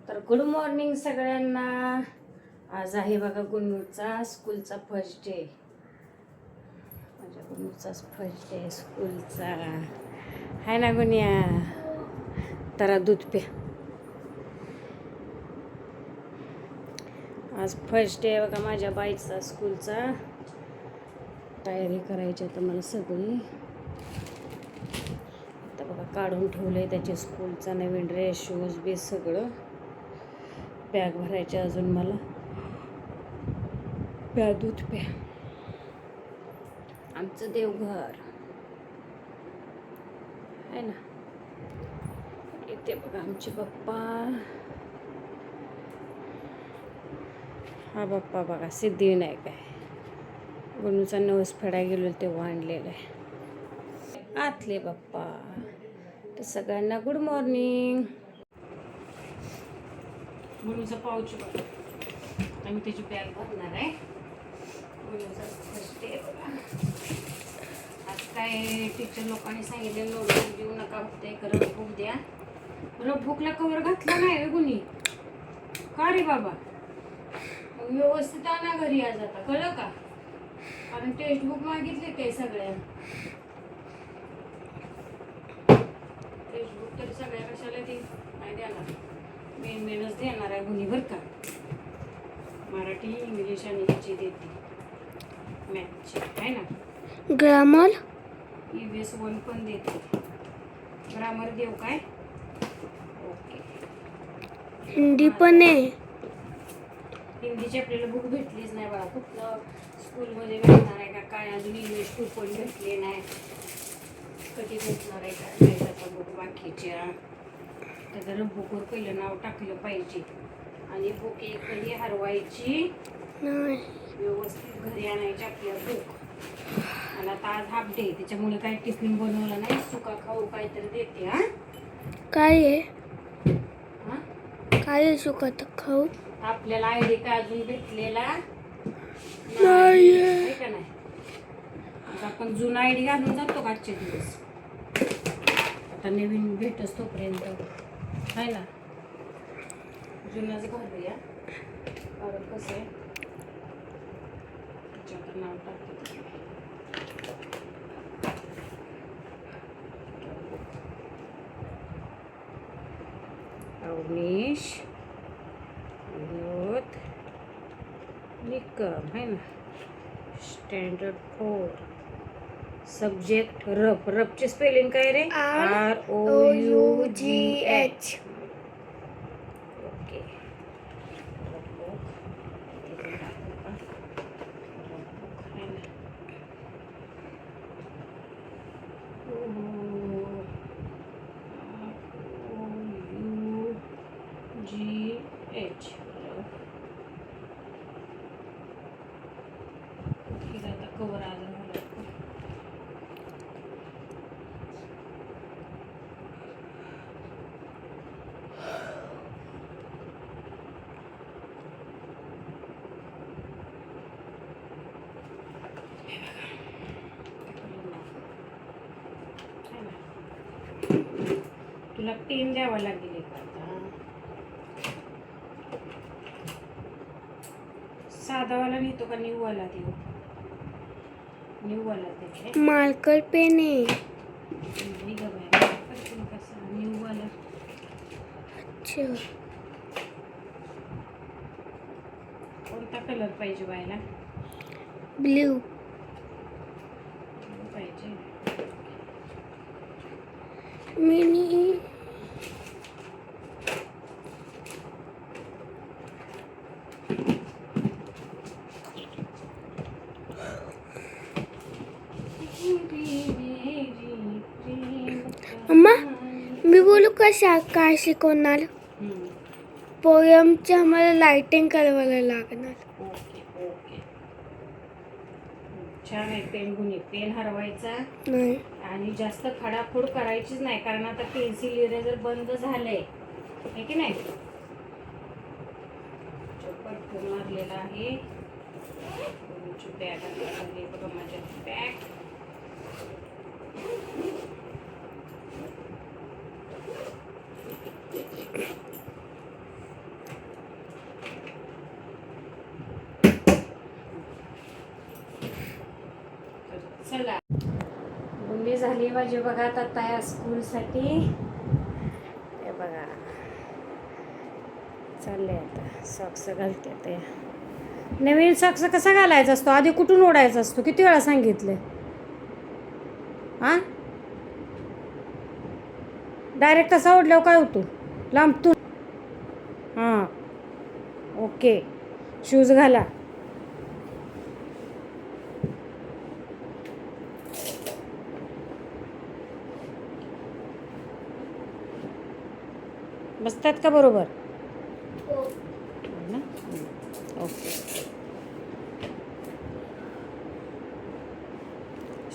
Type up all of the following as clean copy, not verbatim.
तर good morning सगळ्यांना. आज आहे बघा गुन्नूचा स्कूलचा फर्स्ट डे. माझ्या गुन्नूचा फर्स्ट डे स्कूलचा आहे ना गुन्या. तर दूध प्या. आज फर्स्ट डे बघा माझ्या बाईचा स्कूलचा. तयारी करायची आता मला सगळी. आता बघा काढून ठेवलं आहे त्याचे स्कूलचा नवीन ड्रेस शूज बीस सगळं. बॅग भरायचे अजून मला. प्या दूध प्या. आमचं देवघर आहे ना. इथे बघा आमचे बाप्पा. हा बाप्पा बघा सिद्धिविनायक आहे. गुन्नूचा नवस फेडा गेलो तेव्हा आणलेला आहे. आतले बाप्पा. तर सगळ्यांना गुड मॉर्निंग. गुन्नूचा पाऊच बघा. आम्ही त्याची बॅग भरणार आहे. गुन्नूचा फर्स्ट डे बघा. आज काय टीचर लोकांनी सांगितले नोटबुक देऊ नका, फक्त एक रफबुक द्या. रफबुकला कवर घातला नाही गुन्ही. का रे बाबा? व्यवस्थित आणा घरी आज आता, कळलं का? कारण टेक्स्टबुक मागितले ते सगळ्या. टेक्स्टबुक तरी सगळ्या कशाला ती नाही देणार. मेनच देणार आहे गुन्ही बरं का. मराठी इंग्लिश आणि ह्याची देते मॅथची आहे ना. ग्रामर EVS 1 पण देते. ग्रामर देऊ काय? ओके. हिंदी पण आहे. हिंदीची आपल्याला बुक भेटलीच नाही बाळा. कुठलं स्कूलमध्ये भेटणार आहे का काय? अजून इंग्लिश बुक पण भेटले नाही. कधी भेटणार आहे काय नाही त्याचा बुक बाकीच्या. त्याचं बुकवर पहिलं नाव टाकलं पाहिजे. आणि बुक एक कधी हरवायची नाही. व्यवस्थित घरी आणायची आपल्या बुक. मला आता आज हाफ डे त्याच्यामुळे काय टिफिन बनवलं नाही. सुका खाऊ काहीतरी देते. हा काय आहे? हा काय आहे सुकत खाऊ? आपल्याला आयडी काय अजून भेटलेला नाही आहे का नाही. आता आपण जुना आयडी घालून जातो का आजचे दिवस. आता नवीन भेटच तोपर्यंत आहे ना. जुनाच घालूया. कारण कसं आहे त्याच्यावर नाव टाकतो. अवनीश विनोद निकम है ना. स्टँडर्ड 4. Subject rough. रफची स्पेलिंग काय रे? ROUGH. ओके. ROUGH. ठीक आहे. आता कवर आलं मला. तुला पेन द्यावा लागेल एक आता. साधावाला नेतो का न्यूवाला देऊ? न्यूवाला देते. मार्कर पेन आहे. न्यूवाला. अच्छा. कोणता कलर पाहिजे बायला? ब्ल्यू पाहिजे. मिनी अम्मा मी बोलू कशा काय शिकवणार? पोयमच्या आम्हाला लाइटिंग करायला लागणार. Okay okay. छान आहे. पेन गुन्हे. पेन हरवायचा नाही. आणि जास्त खडाखोड करायचीच नाही. कारण आता पेन्सिल इरेजर बंद झालंय आहे की नाही. चौपट मारलेला आहे. बॅग आणली बघा माझ्या बॅग. चला मुली झाली माझी बघा आता तयार स्कूलसाठी. हे बघा चालले आता सॉक्स घालते ते. नवीन सॉक्स कसा घालायचा असतो, आधी कुठून ओढायचा असतो, किती वेळा सांगितले हां. डायरेक्ट तसा ओढल्यावर काय होतो, लांबतो. हां ओके, शूज घाला. बसतात का बरोबर ना? ओके.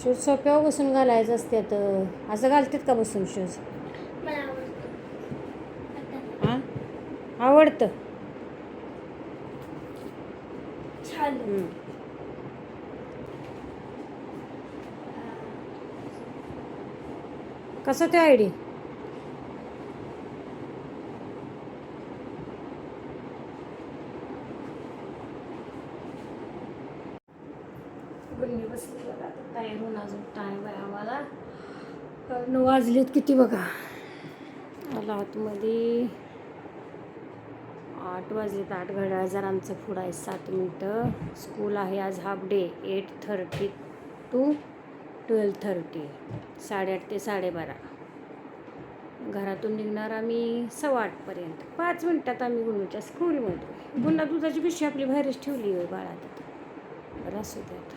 शूज सोप्यावर बसून घालायचं असते तर असं घालतात का बसून शूज? मला आवडतं. हां आवडतं. छान. कसं ते आयडी? गुन्हे बसली बघा तयार होऊन, अजून टाईम आहे आम्हाला. 9 वाजलेत किती बघा. आला आतमध्ये 8 वाजलेत. 8 घड्याळ जरा आमचं पुढं आहे 7 मिनटं. स्कूल आहे आज हाफ डे 8:30 to 12:30. 8:30 ते 12:30. घरातून निघणार आम्ही 7:15पर्यंत. 5 मिनटात आम्ही गुन्ह्याच्या स्कूलमध्ये. गुन्हा दुधाची पिशवी आपली बाहेरच ठेवली आहे बाळा तिथं. बरं असू दे आता.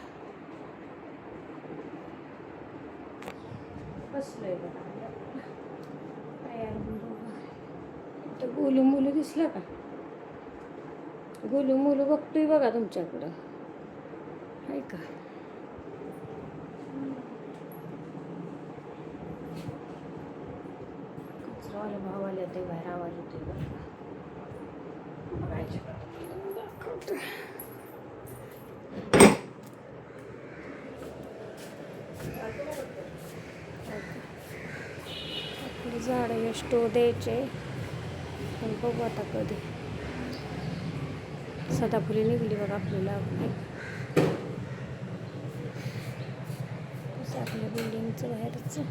बसलोय बघा तयार होऊन. बघा तर गोलू मुलं दिसलं का? गोलू मुलं बघतोय बघा तुमच्याकडं, आहे का? कचरावाले भाव आले ते बाहेर आवाज होते बघा. झाड स्टो द्यायचे पण बघू आता कधी. सदाफुली निघली बघा आपल्याला. आपल्या बिल्डिंगचं बाहेरचं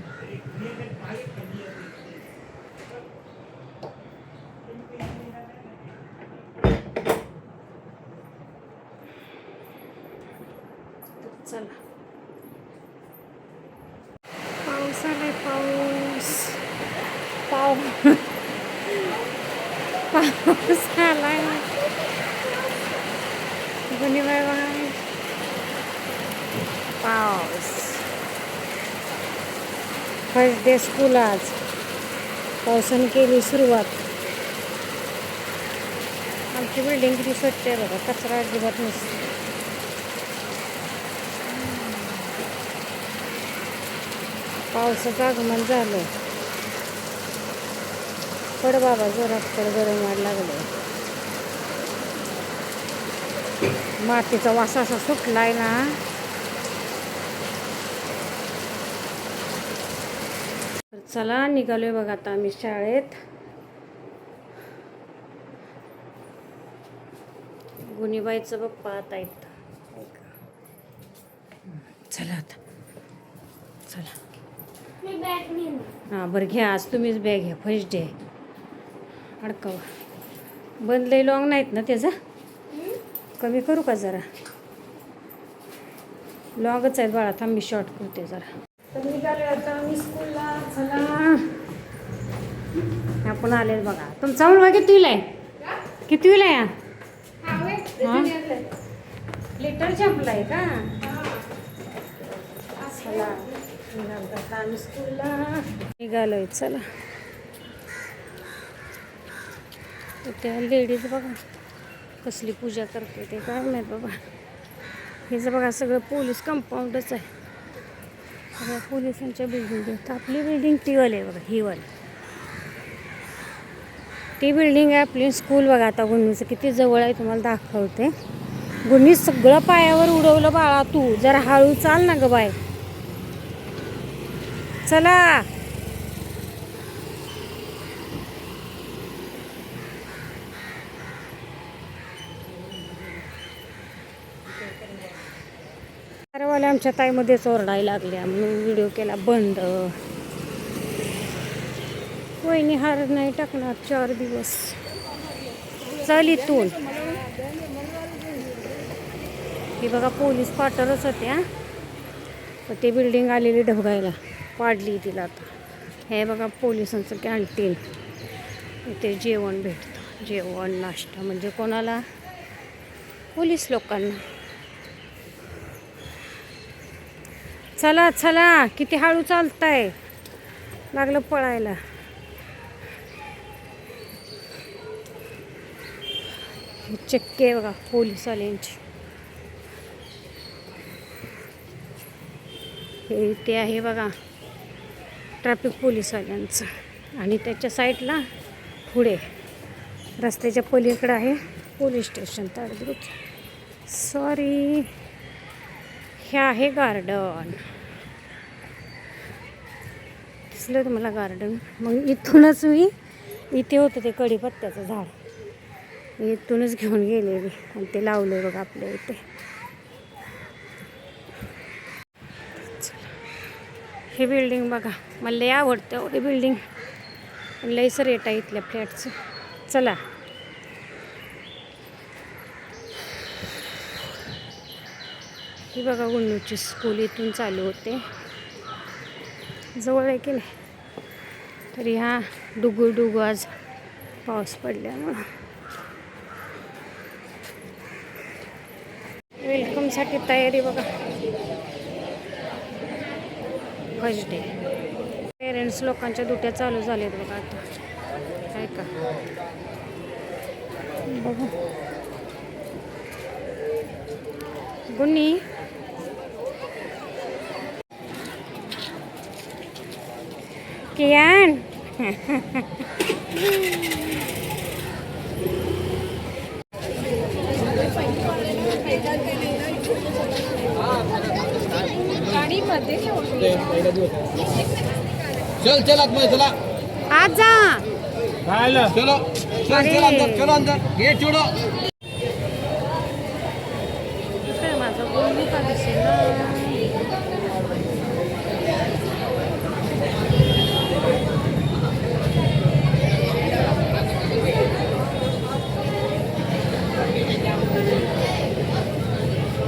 चला. पाऊस आलाय, पाऊस पाऊस आलाय. गुन्हे बाय बाय. पाऊस. फर्स्ट डे स्कूल आज. पावसाने केली सुरुवात. आमची बिल्डिंग किती स्वच्छ आहे बघा, कचरा अजिबात नसतो. पावसाचं आगमन झालं. पड बाबा जोरात पड, गरम वाढ लागलं. मातीचा वास असा सुटलाय ना. चला निघालोय बघा आता आम्ही शाळेत. गुणीबाईचं पप्पा आता येत. चला आता चला. मी बॅग नेणार. हां बरं घ्या, आज तुम्हीच बॅग घ्या. फर्स्ट डे अडकावा. बंद लई लॉंग नाहीत ना त्याचा, कमी करू का जरा? लॉंगच आहेत बाळा. थांब मी शॉर्ट करते जरा. तर निघाले आता आम्ही स्कूलला. चला आपण आले बघा. तुमचा मुलगा कितवीला आहे? कितवीला आहे? हां लिटर चंपला आहे का? चला आता आम्ही स्कूलला निघालोय. चला त्या लेडीज बघा कसली पूजा करते ते काय माहीत बाबा. हेच बघा सगळं पोलीस कंपाऊंडच आहे. सगळ्या पोलिसांच्या बिल्डिंग आहेत. आपली बिल्डिंग ती वाली आहे बघा, ही वाली. ती बिल्डिंग आहे आपली स्कूल बघा. आता गुन्हीचं किती जवळ आहे तुम्हाला दाखवते. गुन्ही सगळं पायावर उडवलं बाळा. तू जरा हळू चाल ना ग बाय. चला कारवाल्या आमच्या ताईमध्येच ओरडायला लागल्या म्हणून व्हिडिओ केला बंद. वहिनी हार नाही टाकणार 4 दिवस. चल इथून. हे बघा पोलीस पाटरच होत्या, पण ते बिल्डिंग आलेली ढबगायला पाडली तिला. आता हे बघा पोलिसांचं कॅन्टीन. इथे जेवण भेटतं, जेवण नाश्ता. म्हणजे कोणाला? पोलीस लोकांना. चला चला, किती हळू चालताय, लागलं पळायला. चक्के बघा पोलीसवाल्यांची. हे ते आहे बघा ट्रॅफिक पोलीसवाल्यांचं. आणि त्याच्या साईडला पुढे रस्त्याच्या पलीकडे आहे पोलीस स्टेशन ताडद्रुक. सॉरी, हे आहे गार्डन. दिसलं तुम्हाला गार्डन? मग इथूनच मी, इथे होतं ते कढीपत्त्याचं झाड, इथूनच घेऊन गेले मी आणि ते लावले बघा आपल्या इथे. हे बिल्डिंग बघा, मला लय आवडतं एवढी बिल्डिंग, पण लयच रेट आहे इथल्या फ्लॅटचं. चला. ही बघा गुन्नूची स्कूल इथून चालू होते. जवळ आहे की नाही, तरी हा डुगू आज पाऊस पडल्यामुळं. वेलकमसाठी तयारी बघा. First day. पेरेंट्स लोकांच्या दुट्या चालू झाल्यात बघा आता. काय का बघा. गुन्नी कियान चल चल आत मध्ये चला. आज जा. चलो चल चल अंदर, चलो अंदर, गेट छोड़ो. माझा गुन्नू का दिसेना.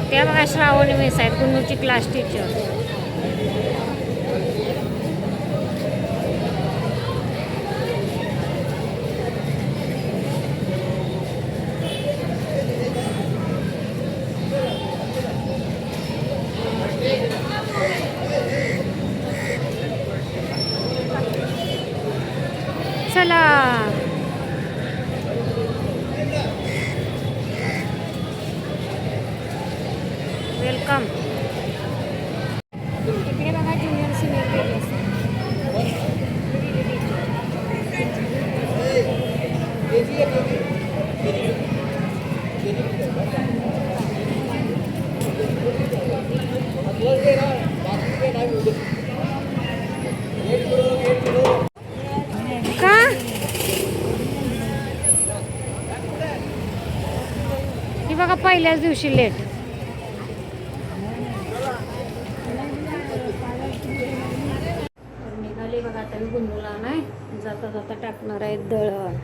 त्या बघा श्रावणी मेस आहेत, गुन्नूची क्लास टीचर. चला. वेलकम. इकडे बघा ज्युनियर सिनियर केजी. का ही बघा पहिल्याच दिवशी लेट. निघाले बघा आता मी गुन्नूला नाही. जाता जाता टाकणार आहे दळण.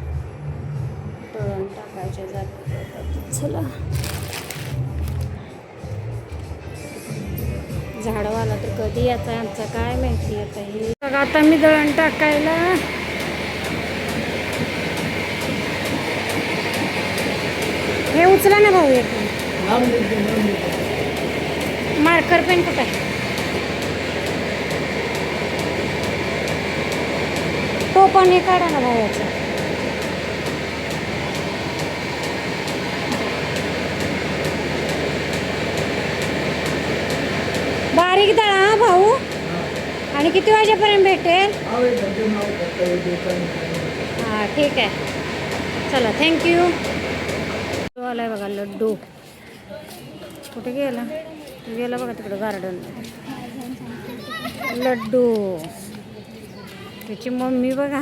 दळण टाकायचे जात. चला. झाडवाला तर कधी याचा आमचा काय माहिती. आता हे बघा आता मी दळण टाकायला. हे उचला ना भाऊ. एक मार्कर पेन कुठं आहे? तो पण हे काढा ना भाऊ याचा. बारीक दळा हा भाऊ. आणि किती वाजेपर्यंत भेटेल? हां ठीक आहे. चला थँक्यू. आलाय बघा लड्डू. कुठे गेला? गेला बघा तिकडं गार्डन. लड्डू. त्याची मम्मी बघा.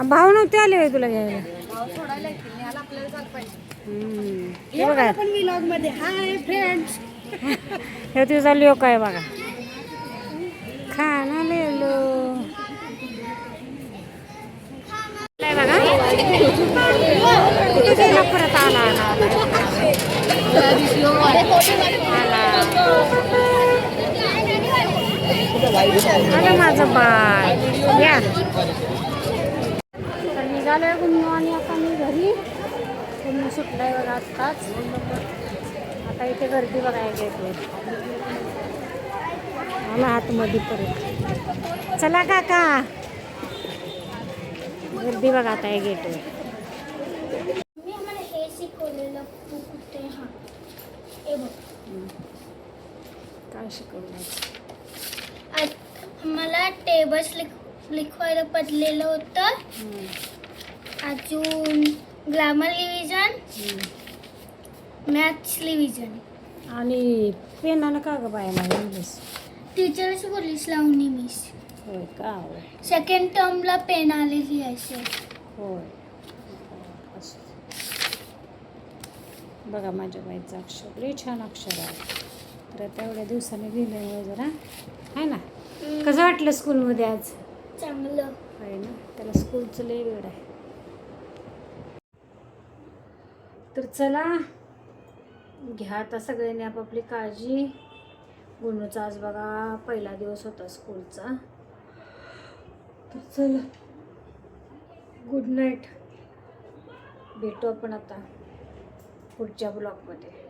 भाऊ नव्हते आले होय तुला घ्यायला? हे बघा हाय फ्रेंड्स. हे तुझा लोक आहे बघा. खाना लेलो बघा. कुठे गेला परत? आला माझं बाळ. या तर निघालोय गुन्हा आणि आता मी घरी. गुन्हा सुटलाय बघा आत्ताच. आता इथे गर्दी बघायला येते. आला आतमध्ये परत. चला काका. गर्दी बघा आता आहे गेटवर. मी आम्हाला हे शिकवलेलं कुठे हा हे बघ. काय शिकवलं? मला टेबल्स लिखवायला पडलेलं होतं. अजून ग्रामर रिव्हिजन, मॅथ्स रिव्हिजन. आणि पेनानं का ग बाया मला इंग्लिश? टीचरशी बोललीस लावणी मिस. होय का? सेकंड टर्मला पेन आलेली आहे. होय. बघा माझ्या बाईचं अक्षर लई छान अक्षर आहे. तर तेवढ्या दिवसाने लिहिल्यामुळे जरा आहे ना. कसं वाटलं स्कूलमध्ये आज? चांगलं आहे ना. त्याला स्कूलचं लई वेळ आहे. तर चला घ्या आता सगळ्यांनी आपापली काळजी. गुणूचा आज बघा पहिला दिवस होता स्कूलचा. तर चला गुड नाईट. भेटू आपण आता पुढच्या ब्लॉगमध्ये.